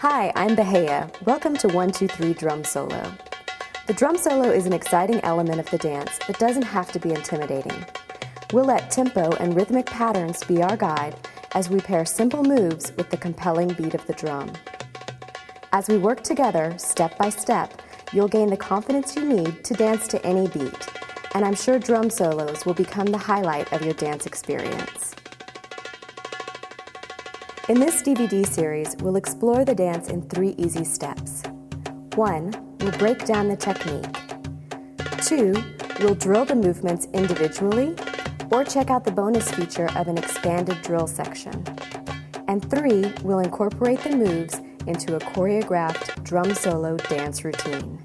Hi, I'm Bahaia. Welcome to 1, 2, 3 Drum Solo. The drum solo is an exciting element of the dance, but doesn't have to be intimidating. We'll let tempo and rhythmic patterns be our guide as we pair simple moves with the compelling beat of the drum. As we work together, step by step, you'll gain the confidence you need to dance to any beat, and I'm sure drum solos will become the highlight of your dance experience. In this DVD series, we'll explore the dance in 3 easy steps. 1, we'll break down the technique. 2, we'll drill the movements individually or check out the bonus feature of an expanded drill section. And 3, we'll incorporate the moves into a choreographed drum solo dance routine.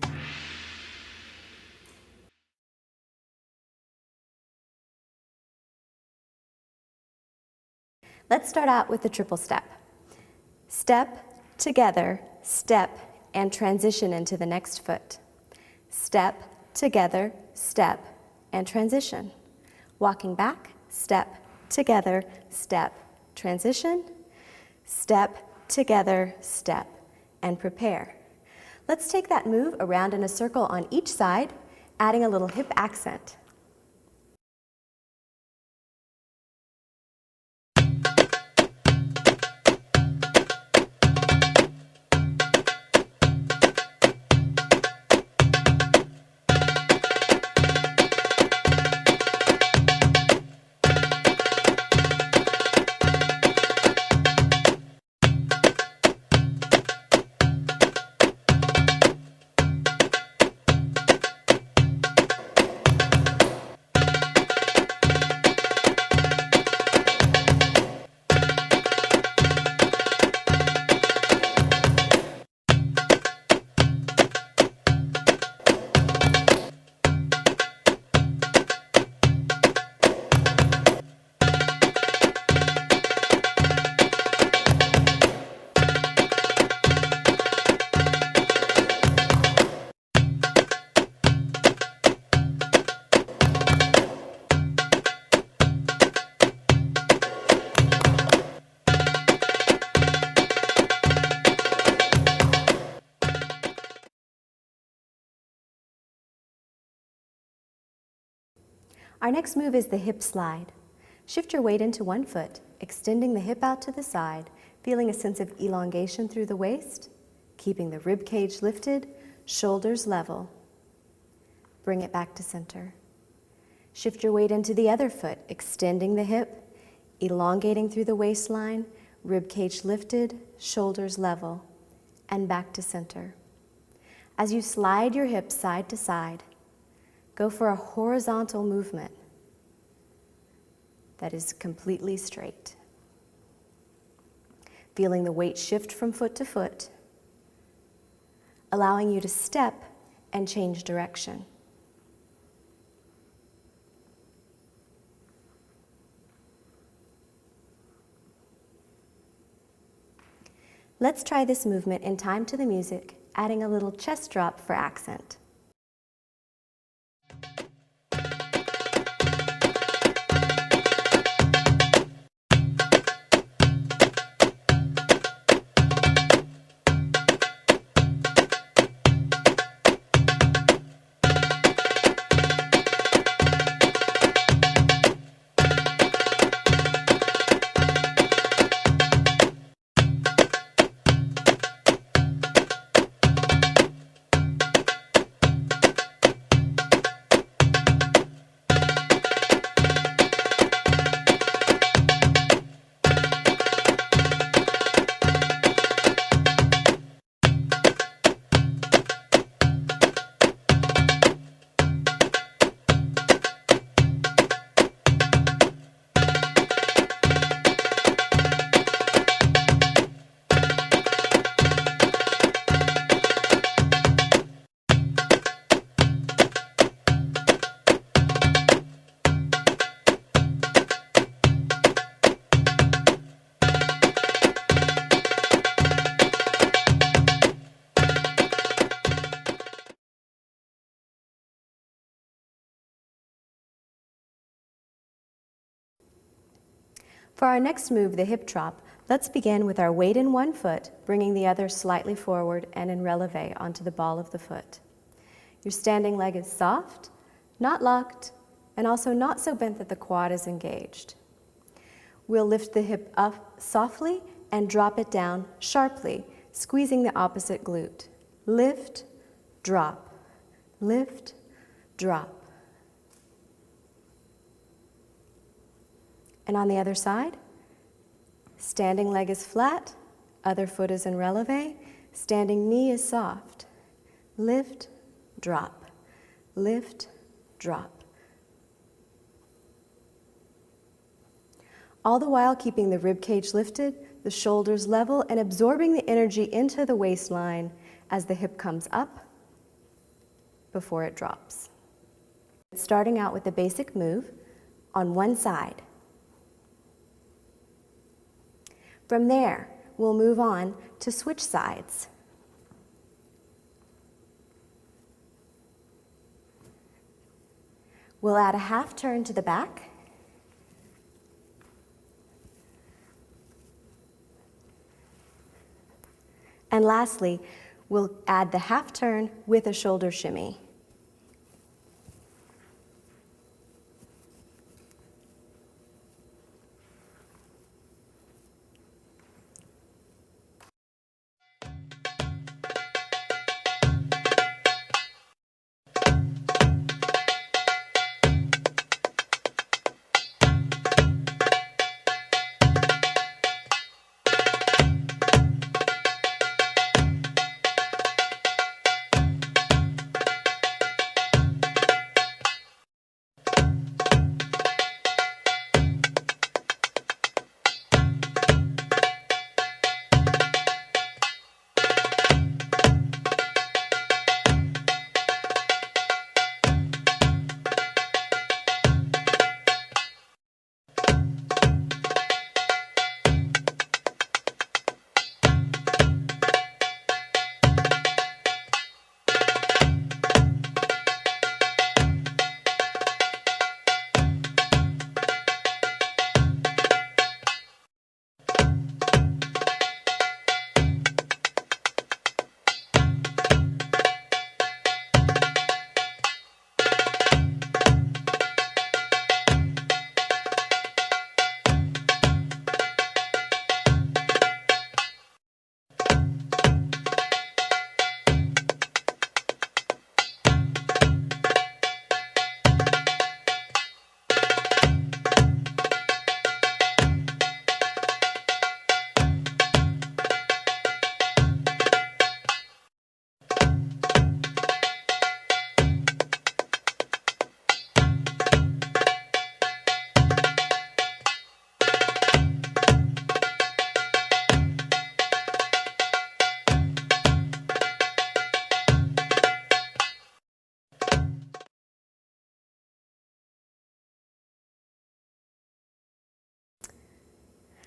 Let's start out with the triple step. Step, together, step, and transition into the next foot. Step, together, step, and transition. Walking back, step, together, step, transition. Step, together, step, and prepare. Let's take that move around in a circle on each side, adding a little hip accent. Our next move is the hip slide. Shift your weight into one foot, extending the hip out to the side, feeling a sense of elongation through the waist, keeping the rib cage lifted, shoulders level. Bring it back to center. Shift your weight into the other foot, extending the hip, elongating through the waistline, rib cage lifted, shoulders level, and back to center. As you slide your hips side to side, go for a horizontal movement that is completely straight. Feeling the weight shift from foot to foot, allowing you to step and change direction. Let's try this movement in time to the music, adding a little chest drop for accent. For our next move, the hip drop, Let's begin with our weight in one foot, bringing the other slightly forward and in releve onto the ball of the foot. Your standing leg is soft, not locked, and also not so bent that the quad is engaged. We'll lift the hip up softly and drop it down sharply, squeezing the opposite glute. Lift, drop, lift, drop. And on the other side, standing leg is flat, other foot is in releve, standing knee is soft. Lift, drop, lift, drop. All the while keeping the rib cage lifted, the shoulders level, and absorbing the energy into the waistline as the hip comes up before it drops. Starting out with the basic move on one side. From there, we'll move on to switch sides. We'll add a half turn to the back. And lastly, we'll add the half turn with a shoulder shimmy.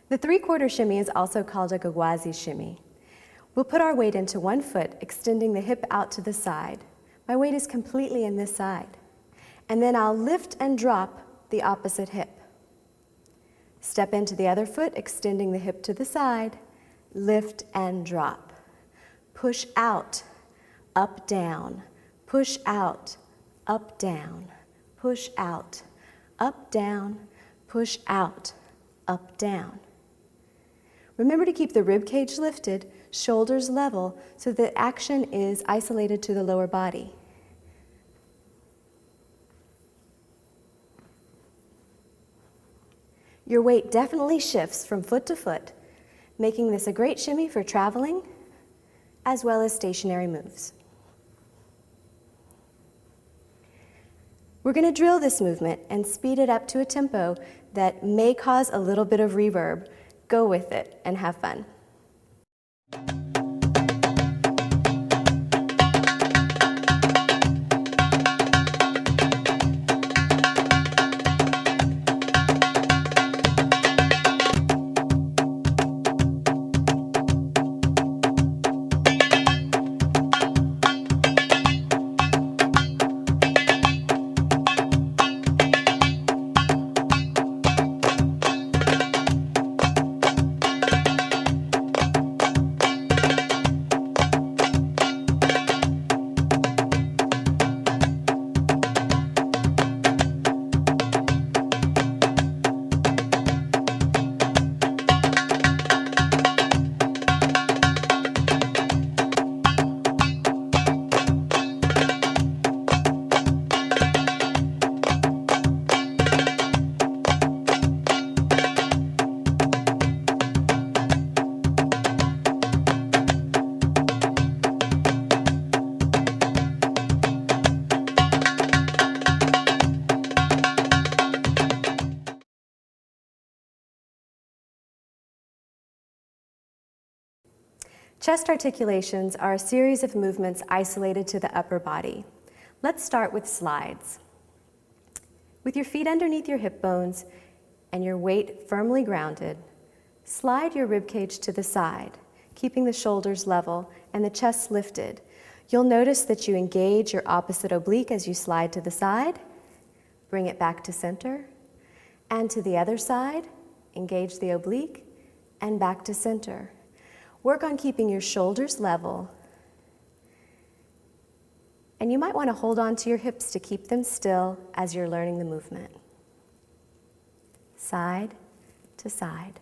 The three-quarter shimmy is also called a gagwazi shimmy. We'll put our weight into one foot, extending the hip out to the side. My weight is completely in this side. And then I'll lift and drop the opposite hip. Step into the other foot, extending the hip to the side. Lift and drop. Push out, up, down. Push out, up, down. Push out, up, down. Push out, up, down. Remember to keep the rib cage lifted, shoulders level, so that action is isolated to the lower body. Your weight definitely shifts from foot to foot, making this a great shimmy for traveling, as well as stationary moves. We're going to drill this movement and speed it up to a tempo that may cause a little bit of reverb. Go with it and have fun. Chest articulations are a series of movements isolated to the upper body. Let's start with slides. With your feet underneath your hip bones and your weight firmly grounded, slide your ribcage to the side, keeping the shoulders level and the chest lifted. You'll notice that you engage your opposite oblique as you slide to the side, bring it back to center, and to the other side, engage the oblique, and back to center. Work on keeping your shoulders level. And you might want to hold on to your hips to keep them still as you're learning the movement. Side to side.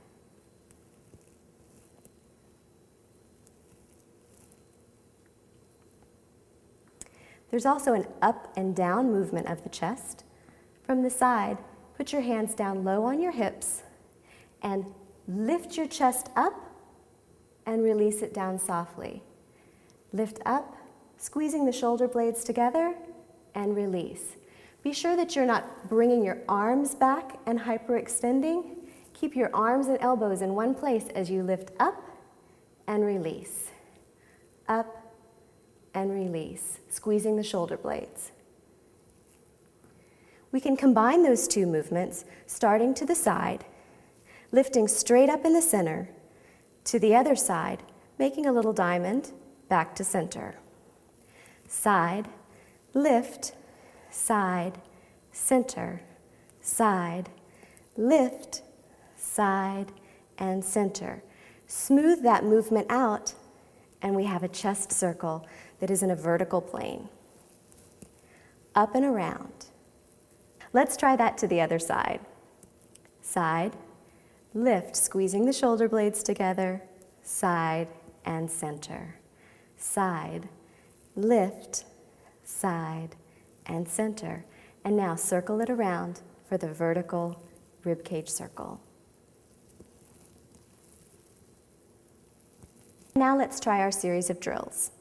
There's also an up and down movement of the chest. From the side, put your hands down low on your hips and lift your chest up and release it down softly. Lift up, squeezing the shoulder blades together, and release. Be sure that you're not bringing your arms back and hyperextending. Keep your arms and elbows in one place as you lift up and release. Up and release, squeezing the shoulder blades. We can combine those two movements, starting to the side, lifting straight up in the center, to the other side, making a little diamond, back to center. Side, lift, side, center, side, lift, side, and center. Smooth that movement out, and we have a chest circle that is in a vertical plane. Up and around. Let's try that to the other side. Side, lift, squeezing the shoulder blades together, side and center. Side, lift, side and center. And now circle it around for the vertical ribcage circle. Now let's try our series of drills.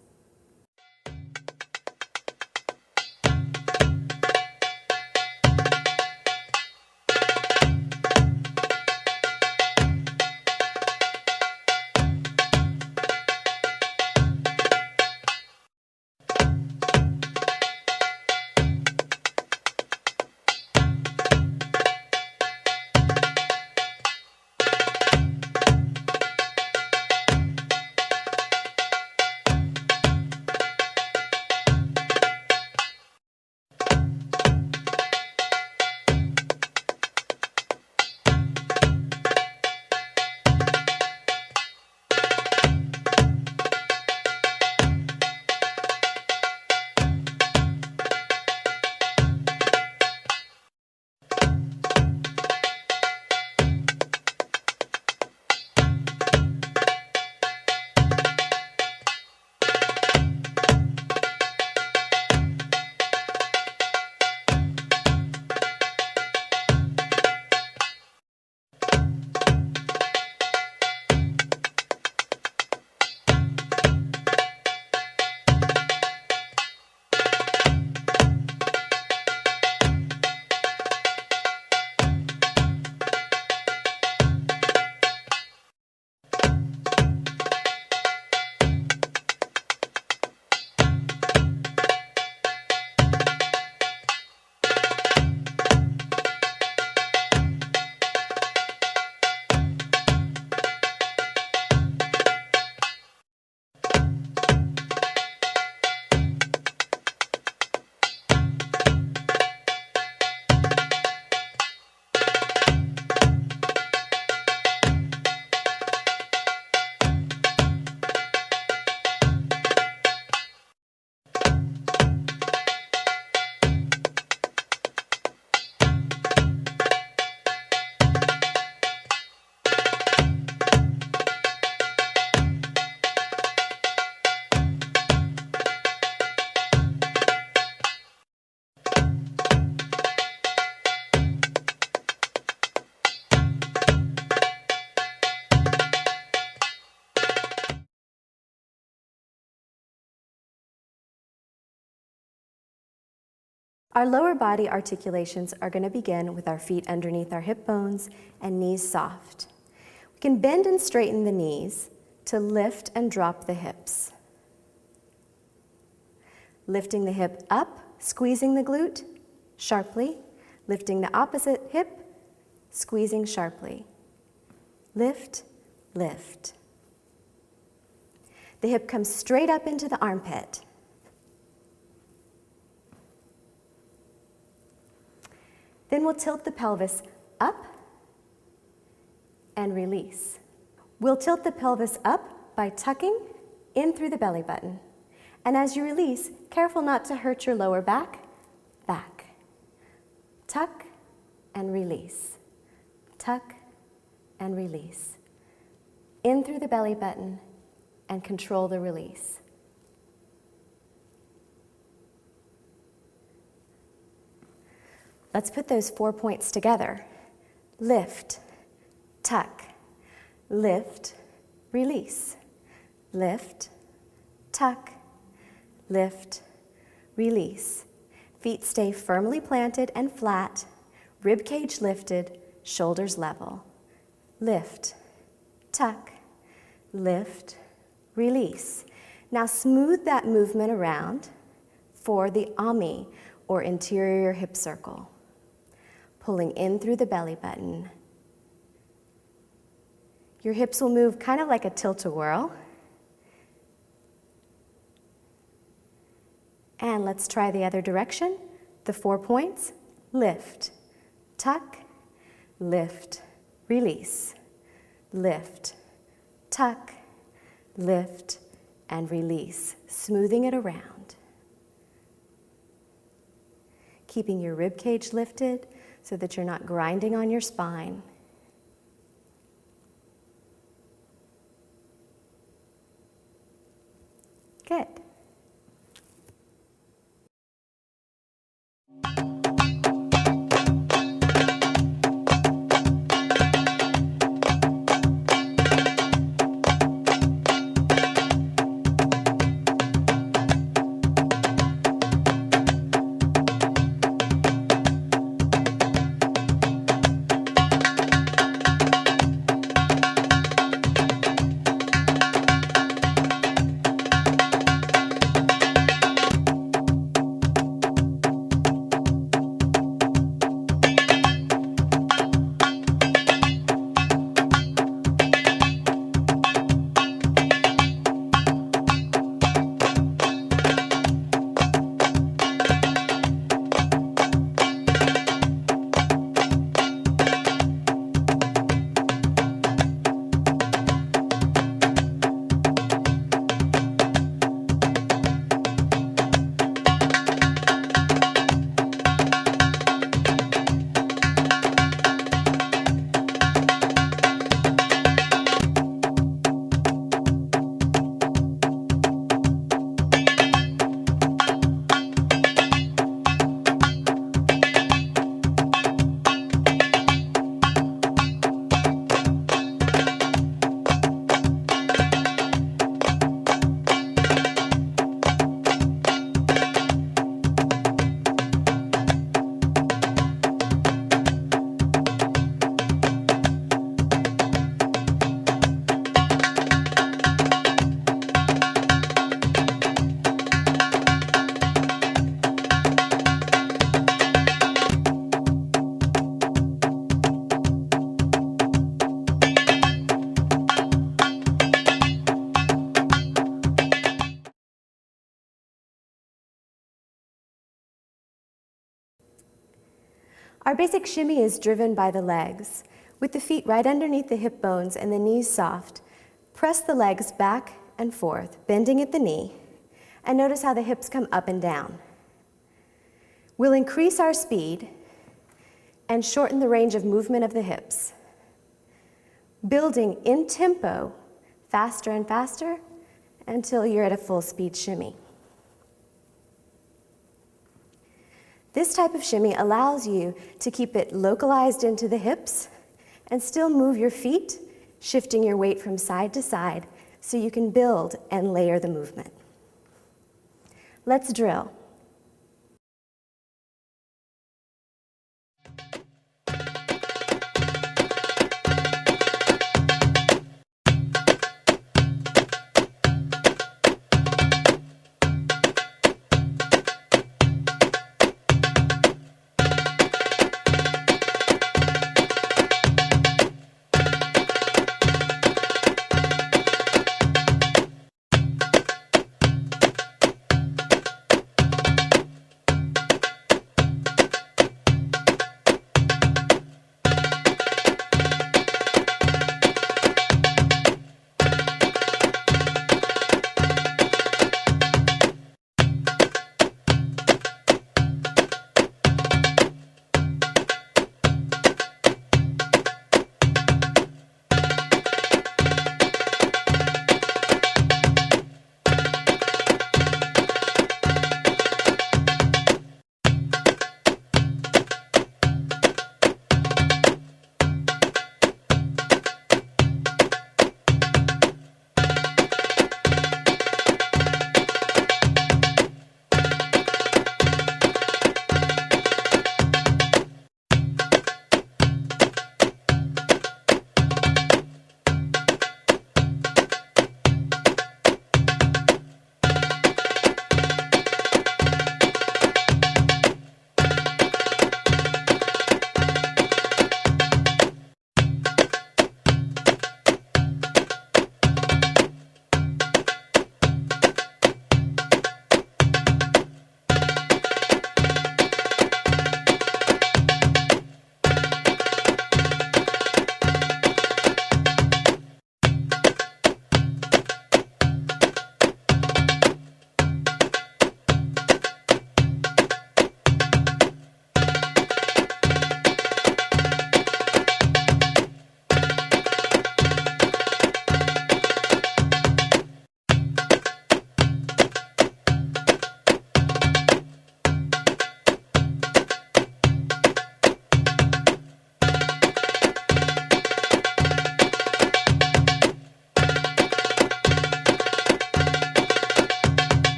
Our lower body articulations are going to begin with our feet underneath our hip bones and knees soft. We can bend and straighten the knees to lift and drop the hips. Lifting the hip up, squeezing the glute sharply. Lifting the opposite hip, squeezing sharply. Lift, lift. The hip comes straight up into the armpit. Then we'll tilt the pelvis up and release. We'll tilt the pelvis up by tucking in through the belly button. And as you release, careful not to hurt your lower back. Back. Tuck and release. Tuck and release. In through the belly button and control the release. Let's put those 4 points together. Lift, tuck, lift, release. Lift, tuck, lift, release. Feet stay firmly planted and flat, rib cage lifted, shoulders level. Lift, tuck, lift, release. Now smooth that movement around for the AMI, or interior hip circle. Pulling in through the belly button. Your hips will move kind of like a tilt-a-whirl. And let's try the other direction. The 4 points. Lift, tuck, lift, release. Lift, tuck, lift, and release. Smoothing it around. Keeping your rib cage lifted so that you're not grinding on your spine. Good. Our basic shimmy is driven by the legs. With the feet right underneath the hip bones and the knees soft, press the legs back and forth, bending at the knee, and notice how the hips come up and down. We'll increase our speed and shorten the range of movement of the hips, building in tempo, faster and faster, until you're at a full speed shimmy. This type of shimmy allows you to keep it localized into the hips and still move your feet, shifting your weight from side to side so you can build and layer the movement. Let's drill.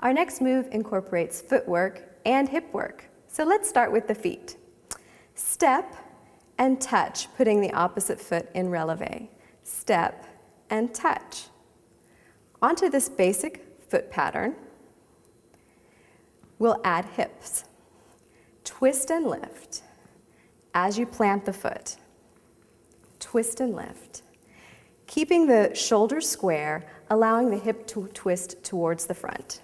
Our next move incorporates footwork and hip work. So let's start with the feet. Step and touch, putting the opposite foot in releve. Step and touch. Onto this basic foot pattern, we'll add hips. Twist and lift as you plant the foot. Twist and lift. Keeping the shoulders square, allowing the hip to twist towards the front.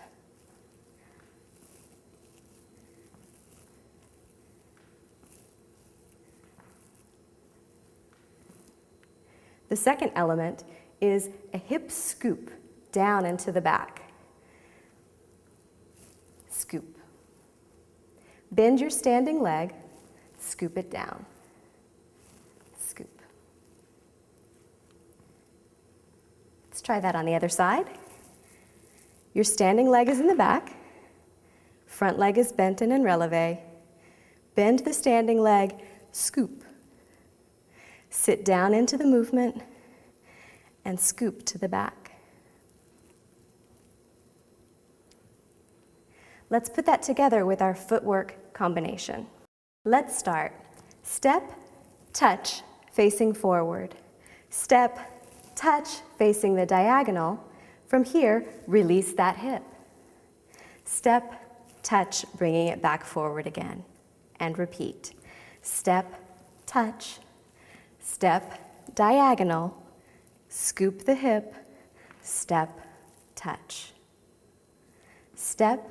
The second element is a hip scoop down into the back. Scoop. Bend your standing leg, scoop it down. Scoop. Let's try that on the other side. Your standing leg is in the back, front leg is bent and in releve. Bend the standing leg, scoop. Sit down into the movement and scoop to the back. Let's put that together with our footwork combination. Let's start. Step, touch, facing forward. Step, touch, facing the diagonal. From here, release that hip. Step, touch, bringing it back forward again. And repeat. Step, touch, step, diagonal, scoop the hip, step, touch. Step,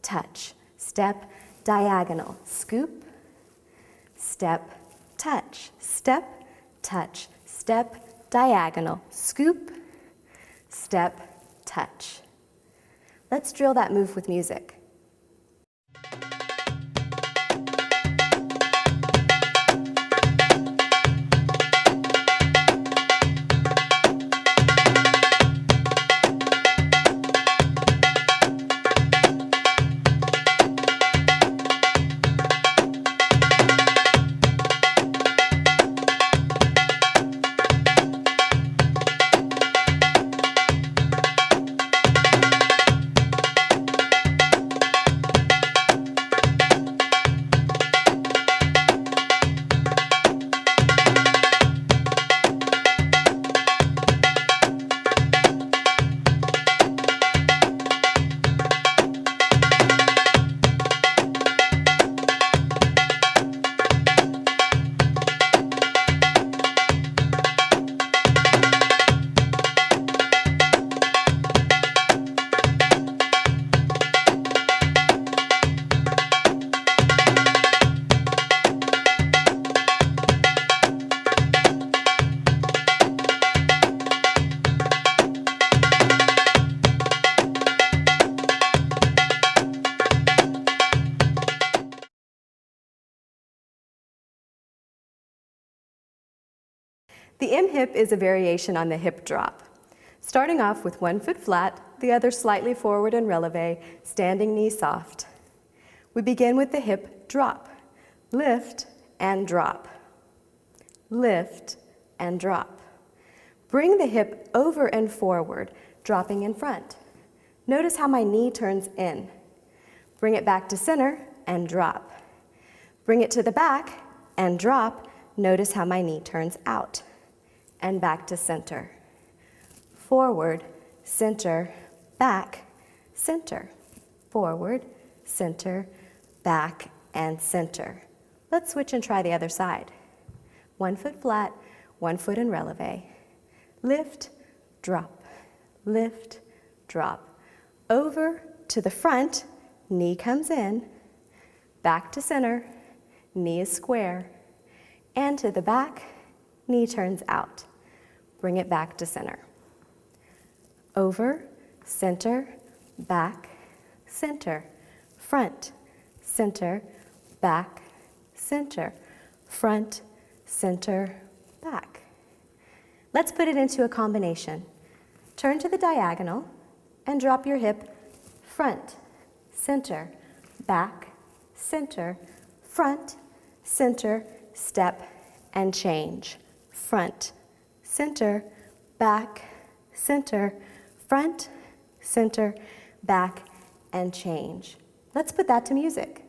touch, step, diagonal, scoop, step, touch, step, touch, step, diagonal, scoop, step, touch. Let's drill that move with music. The M-hip is a variation on the hip drop. Starting off with one foot flat, the other slightly forward and releve, standing knee soft. We begin with the hip drop. Lift and drop. Lift and drop. Bring the hip over and forward, dropping in front. Notice how my knee turns in. Bring it back to center and drop. Bring it to the back and drop. Notice how my knee turns out. And back to center. Forward, center, back, center. Forward, center, back, and center. Let's switch and try the other side. 1 foot flat, 1 foot in releve. Lift, drop, lift, drop. Over to the front, knee comes in, back to center, knee is square, and to the back, knee turns out. Bring it back to center. Over, center, back, center, front, center, back, center, front, center, back. Let's put it into a combination. Turn to the diagonal and drop your hip front, center, back, center, front, center, step, and change. Front, center, back, center, front, center, back, and change. Let's put that to music.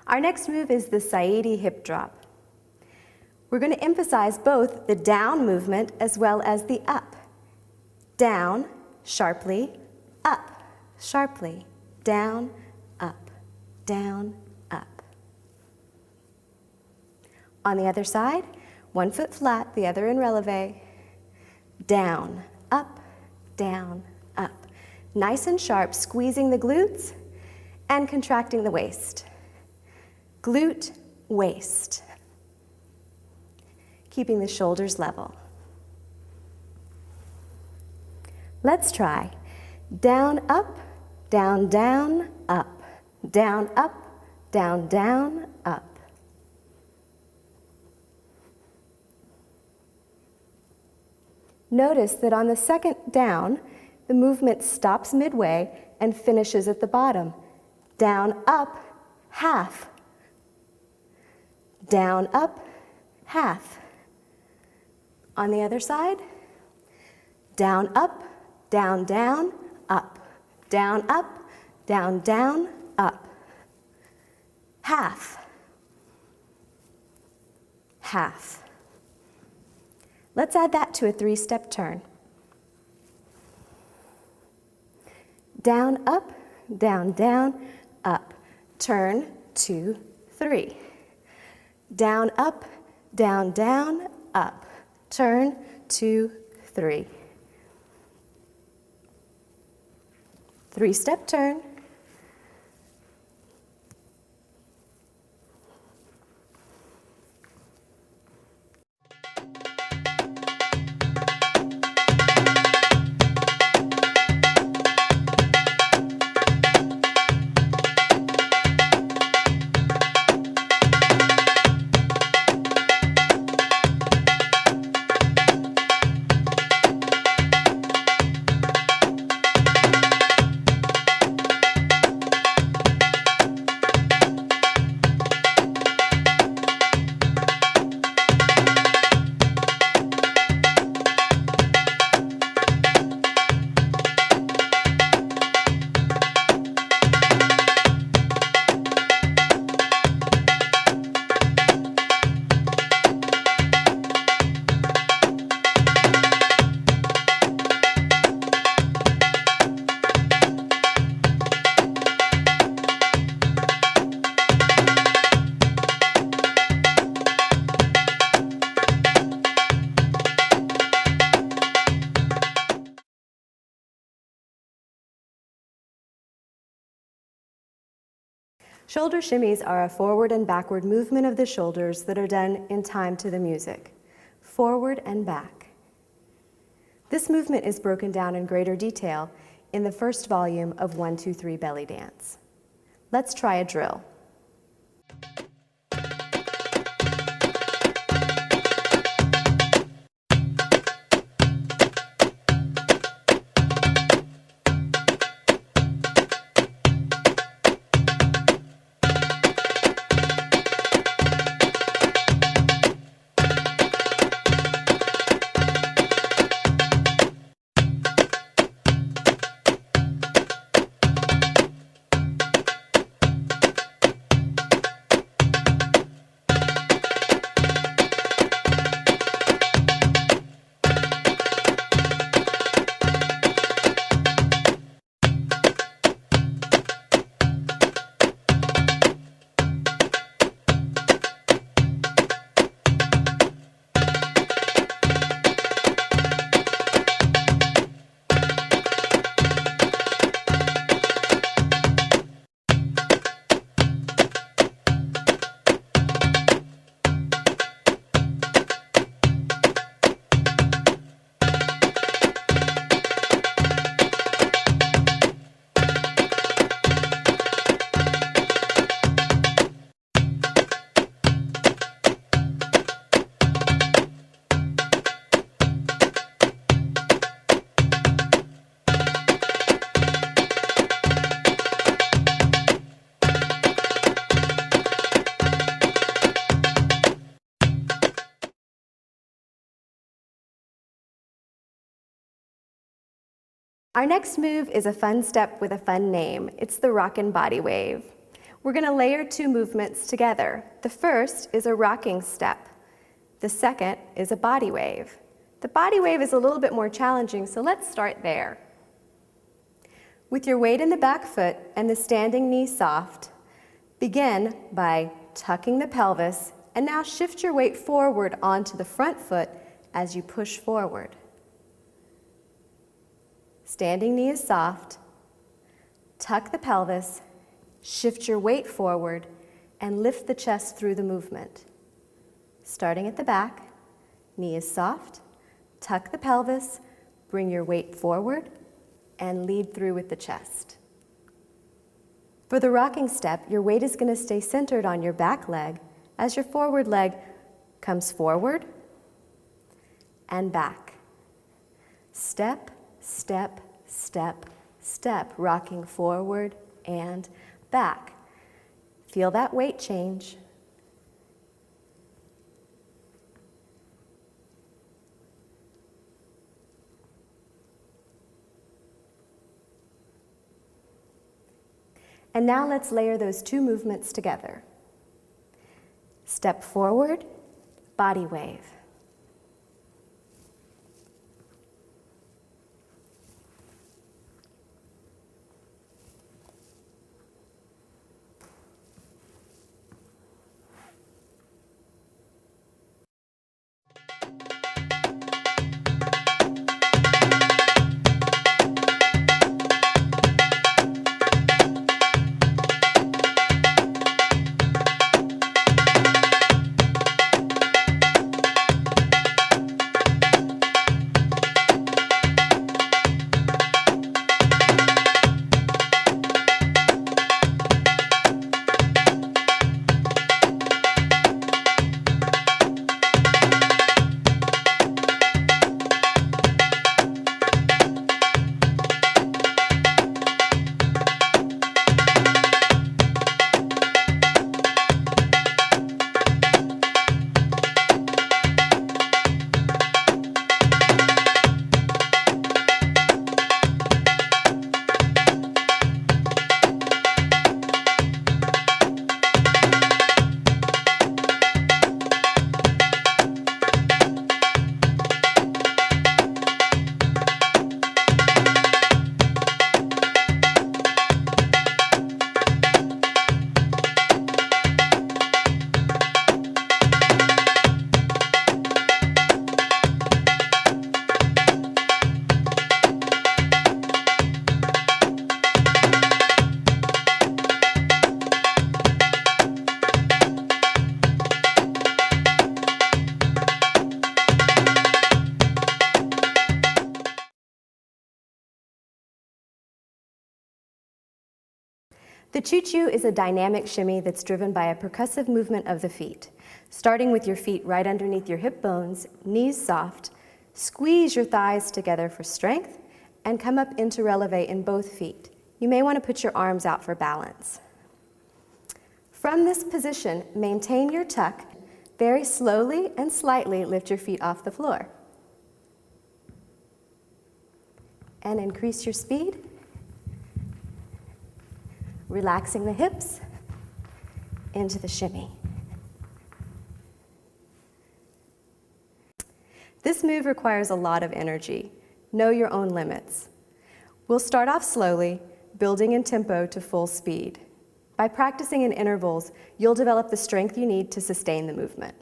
Our next move is the Saidi hip drop. We're going to emphasize both the down movement as well as the up. Down, sharply, up, sharply, down, up, down, up. On the other side, one foot flat, the other in releve. Down, up, down, up. Nice and sharp, squeezing the glutes and contracting the waist. Glute, waist. Keeping the shoulders level. Let's try down, up, down, down, up, down, up, down, down, up. Notice that on the second down, the movement stops midway and finishes at the bottom. Down, up, half. Down, up, half. On the other side, down, up, down, down, up. Down, up, down, down, up. Half. Half. Let's add that to a 3-step turn. Down, up, down, down, up. Turn, 2, 3. Down, up, down, down, up. Turn, 2, 3. 3-step turn. Shoulder shimmies are a forward and backward movement of the shoulders that are done in time to the music. Forward and back. This movement is broken down in greater detail in the first volume of 1, 2, 3 Belly Dance. Let's try a drill. Our next move is a fun step with a fun name. It's the rockin' body wave. We're gonna layer two movements together. The first is a rocking step. The second is a body wave. The body wave is a little bit more challenging, so let's start there. With your weight in the back foot and the standing knee soft, begin by tucking the pelvis and now shift your weight forward onto the front foot as you push forward. Standing knee is soft, tuck the pelvis, shift your weight forward, and lift the chest through the movement. Starting at the back, knee is soft, tuck the pelvis, bring your weight forward, and lead through with the chest. For the rocking step, your weight is going to stay centered on your back leg as your forward leg comes forward and back. Step, step, step, step, rocking forward and back. Feel that weight change. And now let's layer those two movements together. Step forward, body wave. The choo-choo is a dynamic shimmy that's driven by a percussive movement of the feet. Starting with your feet right underneath your hip bones, knees soft, squeeze your thighs together for strength, and come up into releve in both feet. You may want to put your arms out for balance. From this position, maintain your tuck. Very slowly and slightly lift your feet off the floor. And increase your speed, relaxing the hips into the shimmy. This move requires a lot of energy. Know your own limits. We'll start off slowly, building in tempo to full speed. By practicing in intervals, you'll develop the strength you need to sustain the movement.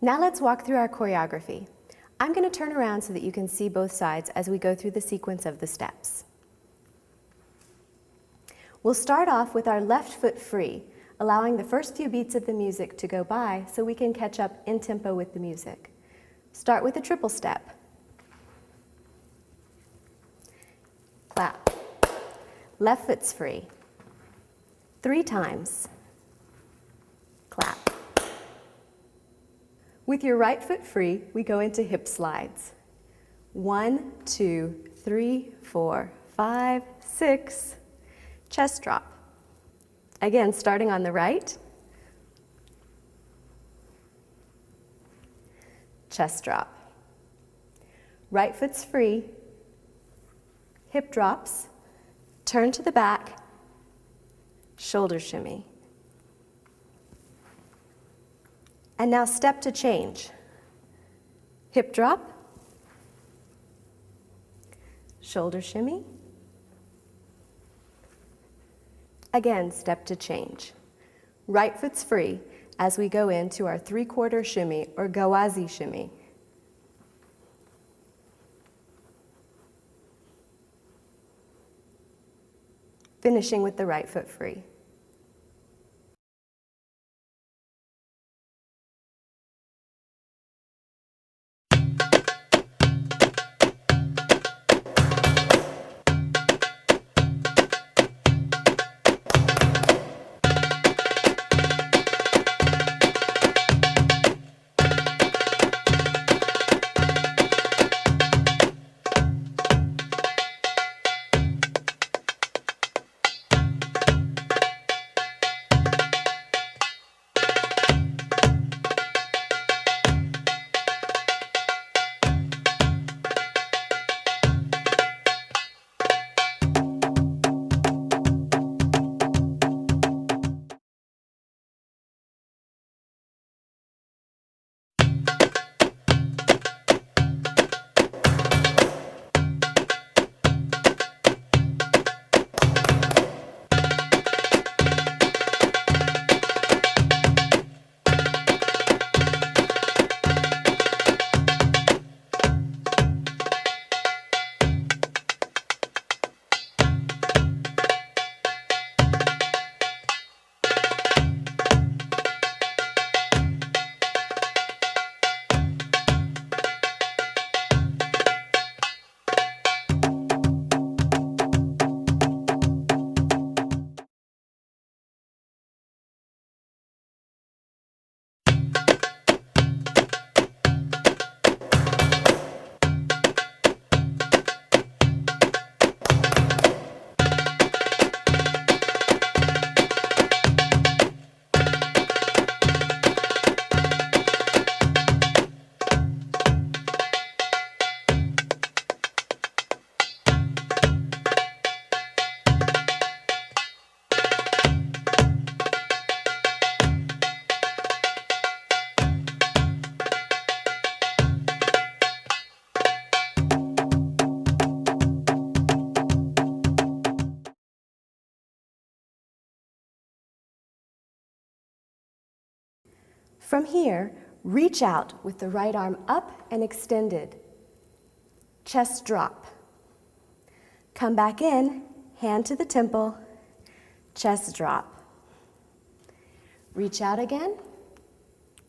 Now let's walk through our choreography. I'm going to turn around so that you can see both sides as we go through the sequence of the steps. We'll start off with our left foot free, allowing the first few beats of the music to go by so we can catch up in tempo with the music. Start with a triple step. Clap. Left foot's free. 3 times. Clap. With your right foot free, we go into hip slides. 1, 2, 3, 4, 5, 6. Chest drop. Again, starting on the right. Chest drop. Right foot's free. Hip drops. Turn to the back. Shoulder shimmy. And now step to change. Hip drop, shoulder shimmy. Again, step to change. Right foot's free as we go into our 3/4 shimmy or gawazi shimmy. Finishing with the right foot free. From here, reach out with the right arm up and extended. Chest drop. Come back in, hand to the temple, chest drop. Reach out again,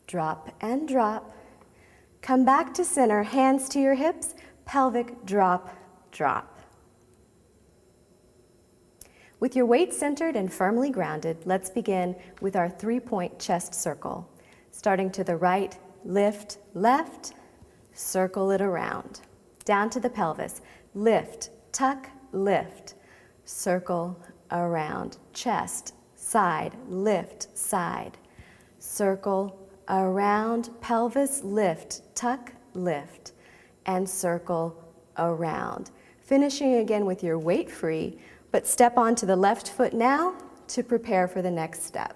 drop and drop. Come back to center, hands to your hips, pelvic drop, drop. With your weight centered and firmly grounded, let's begin with our 3-point chest circle. Starting to the right, lift, left, circle it around. Down to the pelvis, lift, tuck, lift, circle around. Chest, side, lift, side, circle around. Pelvis, lift, tuck, lift, and circle around. Finishing again with your weight free, but step onto the left foot now to prepare for the next step.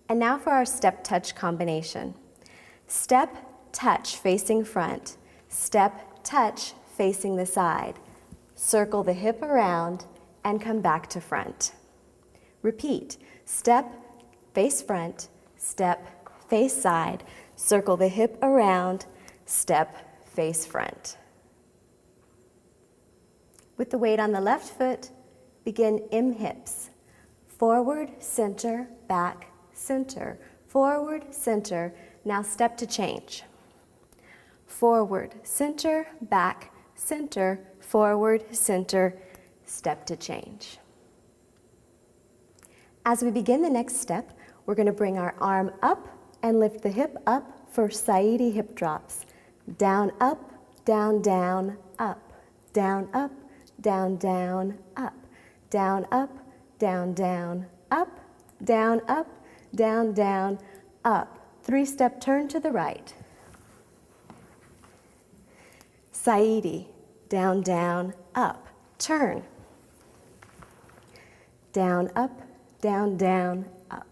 And now for our step touch combination. Step, touch facing front. Step, touch facing the side. Circle the hip around and come back to front. Repeat. Step, face front. Step, face side. Circle the hip around. Step, face front. With the weight on the left foot, begin M-hips. Forward, center, back, center, forward, center. Now step to change. Forward, center, back, center, forward, center, step to change. As we begin the next step, we're going to bring our arm up and lift the hip up for Saidi hip drops. Down, up, down, down, up, down, up, down, down, up, down, up, down, down, up, down, up, down, down, up. 3-step turn to the right. Saidi, down, down, up. Turn. Down, up, down, down, up.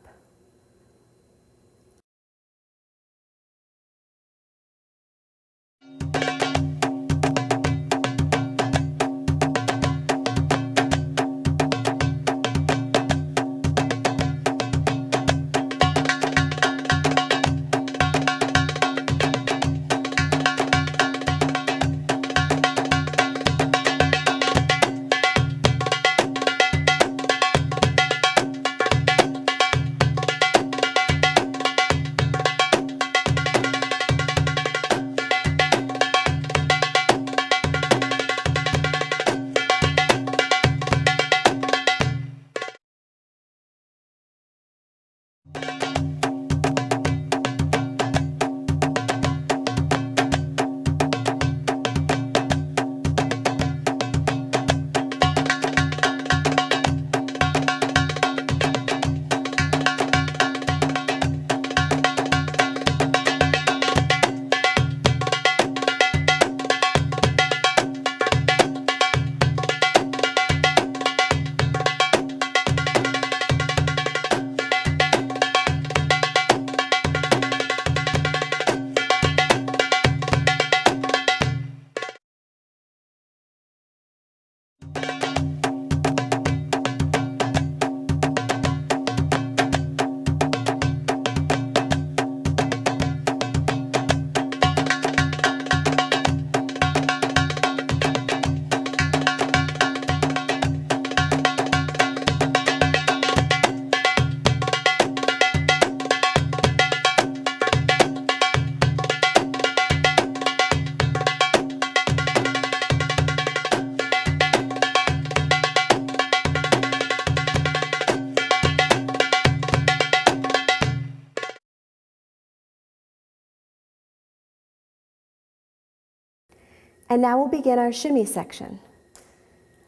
And now we'll begin our shimmy section.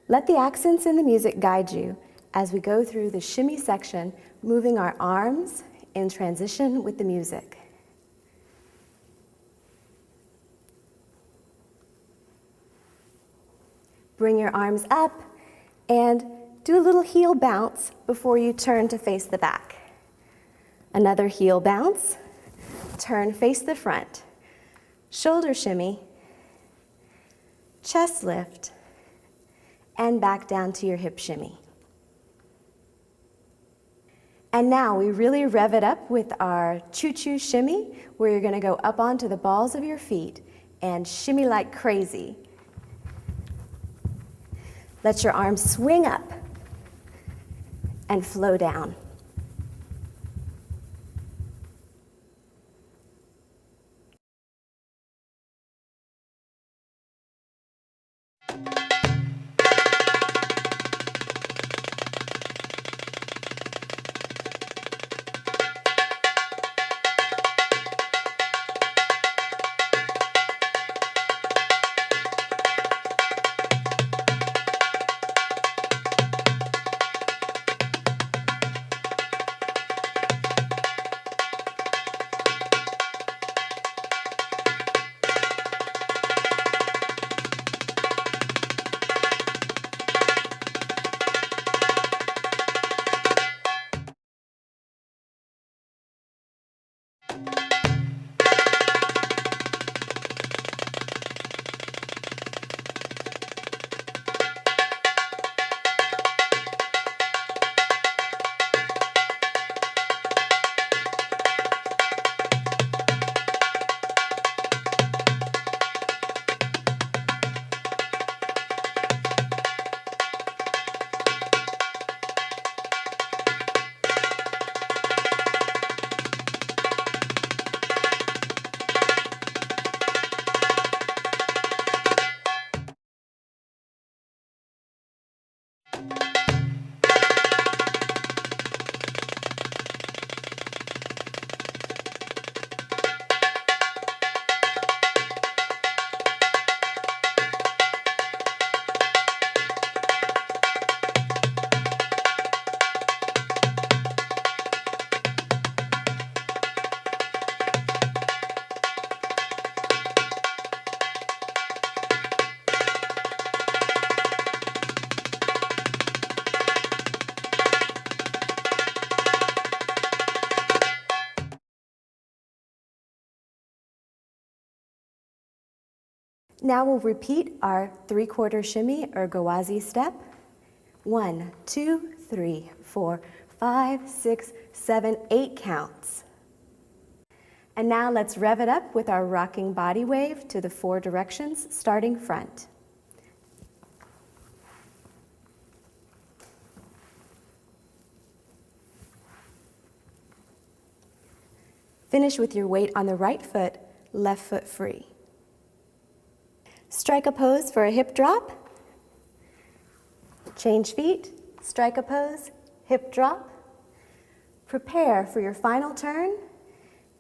Let the accents in the music guide you as we go through the shimmy section, moving our arms in transition with the music. Bring your arms up and do a little heel bounce before you turn to face the back. Another heel bounce, turn face the front. Shoulder shimmy, chest lift, and back down to your hip shimmy. And now we really rev it up with our choo-choo shimmy, where you're gonna go up onto the balls of your feet and shimmy like crazy. Let your arms swing up and flow down. Now we'll repeat our 3/4 shimmy or gawazi step. 1, 2, 3, 4, 5, 6, 7, 8 counts. And now let's rev it up with our rocking body wave to the 4 directions, starting front. Finish with your weight on the right foot, left foot free. Strike a pose for a hip drop. Change feet, strike a pose, hip drop. Prepare for your final turn.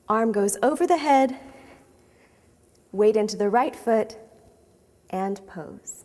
Arm goes over the head, weight into the right foot, and pose.